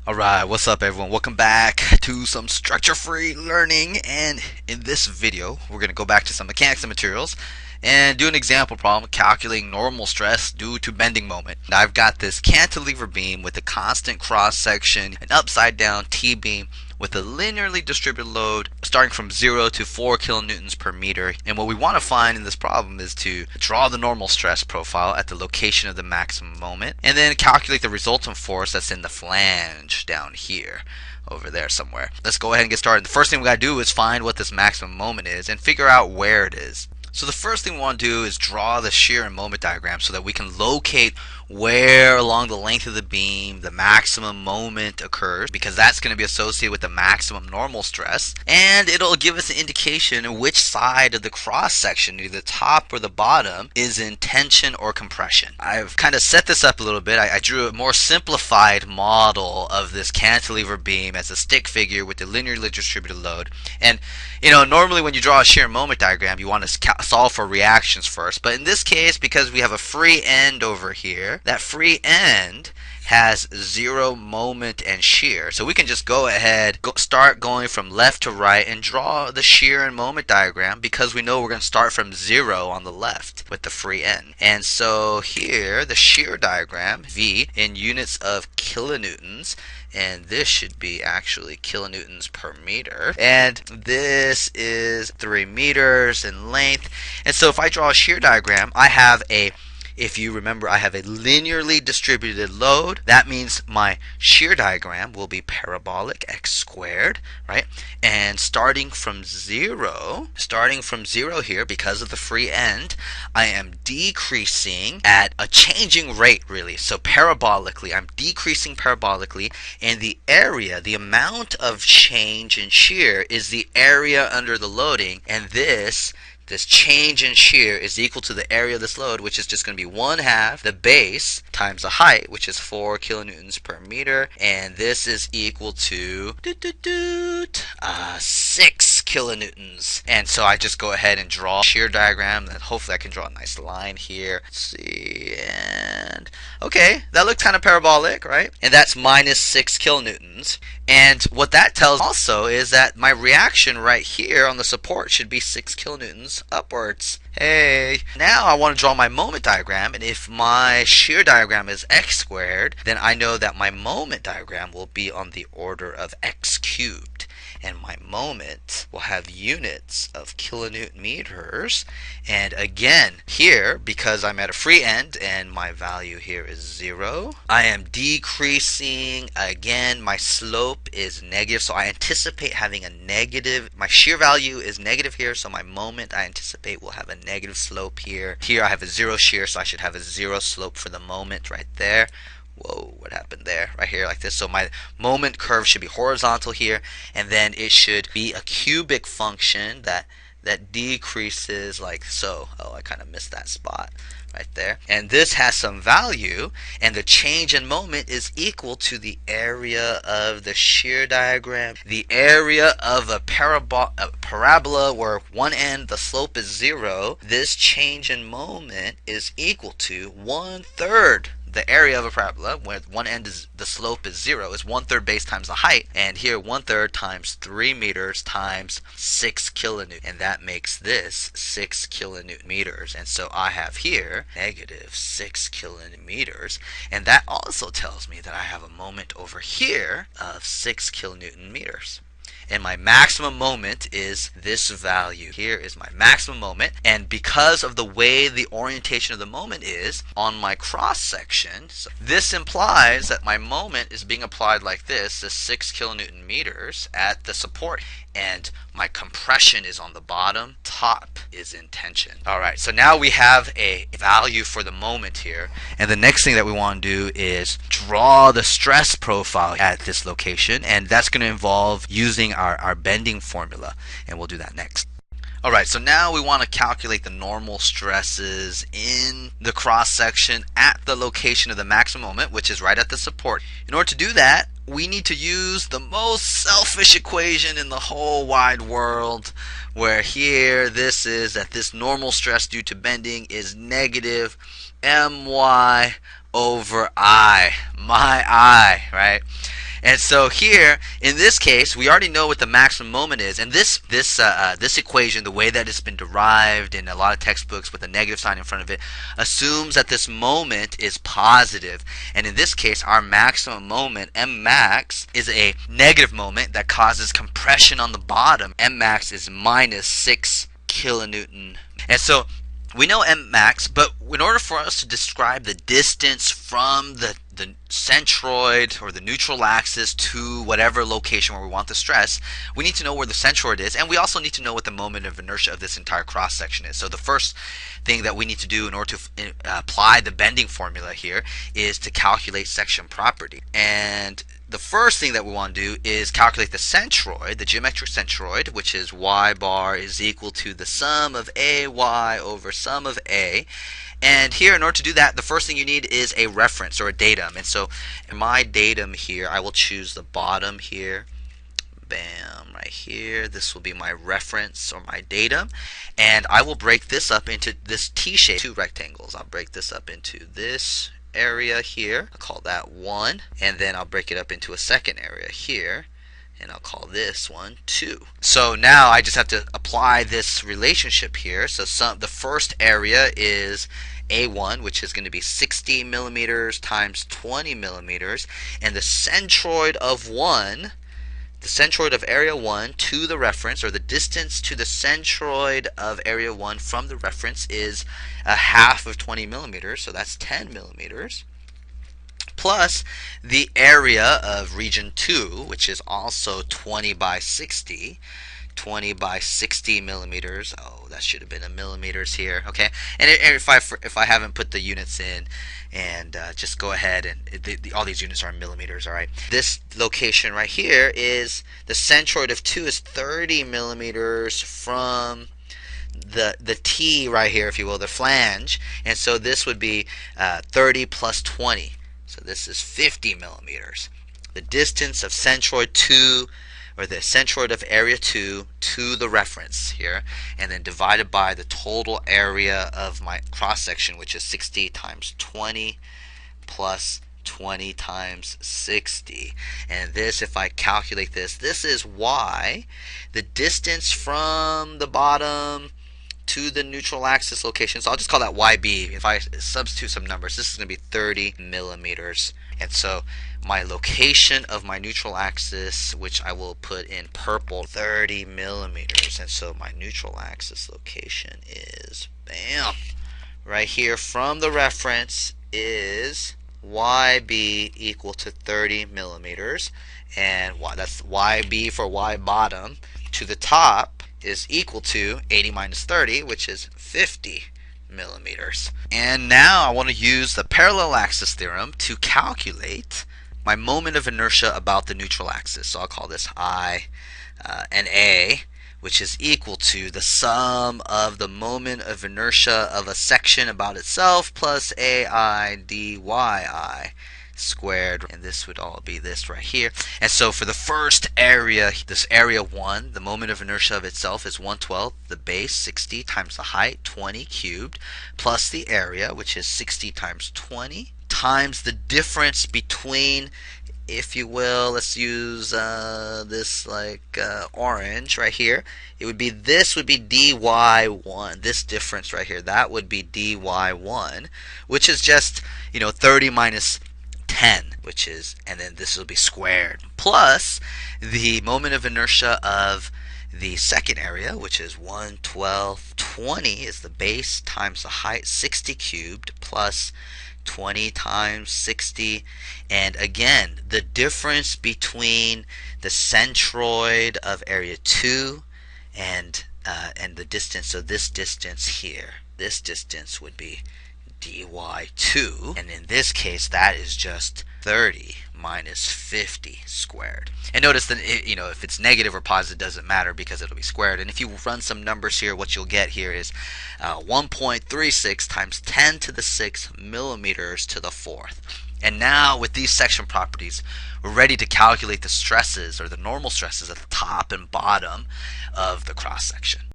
Alright, what's up everyone? Welcome back to some structure-free learning, and in this video we're going to go back to some mechanics and materials and do an example problem calculating normal stress due to bending moment. Now I've got this cantilever beam with a constant cross section, an upside down T-beam with a linearly distributed load starting from 0 to 4 kilonewtons per meter, and what we want to find in this problem is to draw the normal stress profile at the location of the maximum moment and then calculate the resultant force that's in the flange down here over there somewhere. Let's go ahead and get started. The first thing we got to do is find what this maximum moment is and figure out where it is. So the first thing we want to do is draw the shear and moment diagram so that we can locate where along the length of the beam the maximum moment occurs, because that's going to be associated with the maximum normal stress, and it'll give us an indication of which side of the cross section, either the top or the bottom, is in tension or compression. I've kind of set this up a little bit. I drew a more simplified model of this cantilever beam as a stick figure with the linearly distributed load. And normally when you draw a shear and moment diagram you want to solve for reactions first, but in this case, because we have a free end over here, that free end has zero moment and shear, so we can just go ahead, start going from left to right and draw the shear and moment diagram, because we know we're going to start from 0 on the left with the free end. And so here the shear diagram, V in units of kilonewtons, and this should be actually kilonewtons per meter, and this is 3 meters in length. And so if I draw a shear diagram, if you remember, I have a linearly distributed load. That means my shear diagram will be parabolic, x squared, right? And starting from zero here, because of the free end, I am decreasing at a changing rate, really. So parabolically, I'm decreasing parabolically, and the area, the amount of change in shear is the area under the loading, and this change in shear is equal to the area of this load, which is just going to be 1/2 the base times the height, which is 4 kilonewtons per meter, and this is equal to 6 kilonewtons. And so I just go ahead and draw a shear diagram, and hopefully I can draw a nice line here. Let's see, and okay, that looks kind of parabolic, right? And that's minus 6 kilonewtons. And what that tells also is that my reaction right here on the support should be 6 kilonewtons upwards. Hey, now I want to draw my moment diagram, and if my shear diagram is x squared, then I know that my moment diagram will be on the order of x cubed, and my moment will have units of kilonewton meters. And again, here, because I'm at a free end and my value here is 0, I am decreasing. Again, my slope is negative, so I anticipate having a negative. My shear value is negative here, so my moment I anticipate will have a negative slope here. Here I have a 0 shear, so I should have a 0 slope for the moment right there. Whoa, what happened there? Right here, like this. So my moment curve should be horizontal here, and then it should be a cubic function that decreases like so. Oh, I kind of missed that spot right there. And this has some value, and the change in moment is equal to the area of the shear diagram, the area of a parabola where one end the slope is 0. This change in moment is equal to 1/3 the area of a parabola, where one end is the slope is 0, is 1/3 base times the height, and here 1/3 times 3 meters times 6 kilonewtons, and that makes this 6 kilonewton meters. And so I have here negative 6 kilonewton meters, and that also tells me that I have a moment over here of 6 kilonewton meters. And my maximum moment is this value. Here is my maximum moment, and because of the way the orientation of the moment is on my cross section, so this implies that my moment is being applied like this, the 6 kilonewton meters at the support, and my compression is on the bottom, top is in tension. Alright, so now we have a value for the moment here, and the next thing that we want to do is draw the stress profile at this location, and that's going to involve using our bending formula, and we'll do that next. Alright, so now we want to calculate the normal stresses in the cross section at the location of the maximum moment, which is right at the support. In order to do that, we need to use the most selfish equation in the whole wide world, where here this is that this normal stress due to bending is negative my over I, my I, right? And so here, in this case, we already know what the maximum moment is. And this equation, the way that it's been derived in a lot of textbooks with a negative sign in front of it, assumes that this moment is positive. And in this case, our maximum moment, M max, is a negative moment that causes compression on the bottom. M max is minus 6 kilonewton. And so we know M max, but in order for us to describe the distance from the centroid or the neutral axis to whatever location where we want the stress, we need to know where the centroid is, and we also need to know what the moment of inertia of this entire cross section is. So the first thing that we need to do in order to apply the bending formula here is to calculate section property. And the first thing that we want to do is calculate the centroid, the geometric centroid, which is y bar is equal to the sum of ay over sum of a. And here, in order to do that, the first thing you need is a reference or a datum. And so in my datum here, I will choose the bottom here. Bam, right here. This will be my reference or my datum. And I will break this up into this T-shape, 2 rectangles. I'll break this up into this area here. I'll call that 1. And then I'll break it up into a second area here. And I'll call this one 2. So now I just have to apply this relationship here. So the first area is A1, which is going to be 60 millimeters times 20 millimeters. And the centroid of 1, the centroid of area 1 to the reference, or the distance to the centroid of area 1 from the reference, is a half of 20 millimeters. So that's 10 millimeters. Plus the area of region 2, which is also 20 by 60. 20 by 60 millimeters. Oh, that should have been a millimeters here. Okay, and if I haven't put the units in, and just go ahead and all these units are in millimeters. All right, this location right here is the centroid of 2 is 30 millimeters from the T right here, if you will, the flange, and so this would be 30 plus 20. So this is 50 millimeters. The distance of centroid 2, or the centroid of area 2 to the reference here, and then divided by the total area of my cross section, which is 60 times 20 plus 20 times 60. And this, if I calculate this is y. The distance from the bottom to the neutral axis location, so I'll just call that YB. If I substitute some numbers, this is going to be 30 millimeters. And so my location of my neutral axis, which I will put in purple, 30 millimeters. And so my neutral axis location is, bam, right here from the reference is YB equal to 30 millimeters. And that's YB for Y bottom. To the top is equal to 80 minus 30, which is 50 millimeters. And now I want to use the parallel axis theorem to calculate my moment of inertia about the neutral axis. So I'll call this I and A, which is equal to the sum of the moment of inertia of a section about itself plus AI dyi squared, and this would all be this right here. And so for the first area, this area 1, the moment of inertia of itself is 1/12, the base 60 times the height 20 cubed, plus the area, which is 60 times 20, times the difference between, if you will, let's use this like orange right here. It would be, this would be dy1, this difference right here, that would be dy1, which is just, 30 minus 10, which is, and then this will be squared, plus the moment of inertia of the second area, which is 1/12, 20 is the base times the height 60 cubed plus 20 times 60, and again the difference between the centroid of area 2 and the distance, so this distance here, this distance would be dy2, and in this case that is just 30 minus 50 squared. And notice that if it's negative or positive, doesn't matter because it'll be squared. And if you run some numbers here, what you'll get here is 1.36 times 10 to the 6 millimeters to the 4th. And now with these section properties, we're ready to calculate the stresses, or the normal stresses, at the top and bottom of the cross section.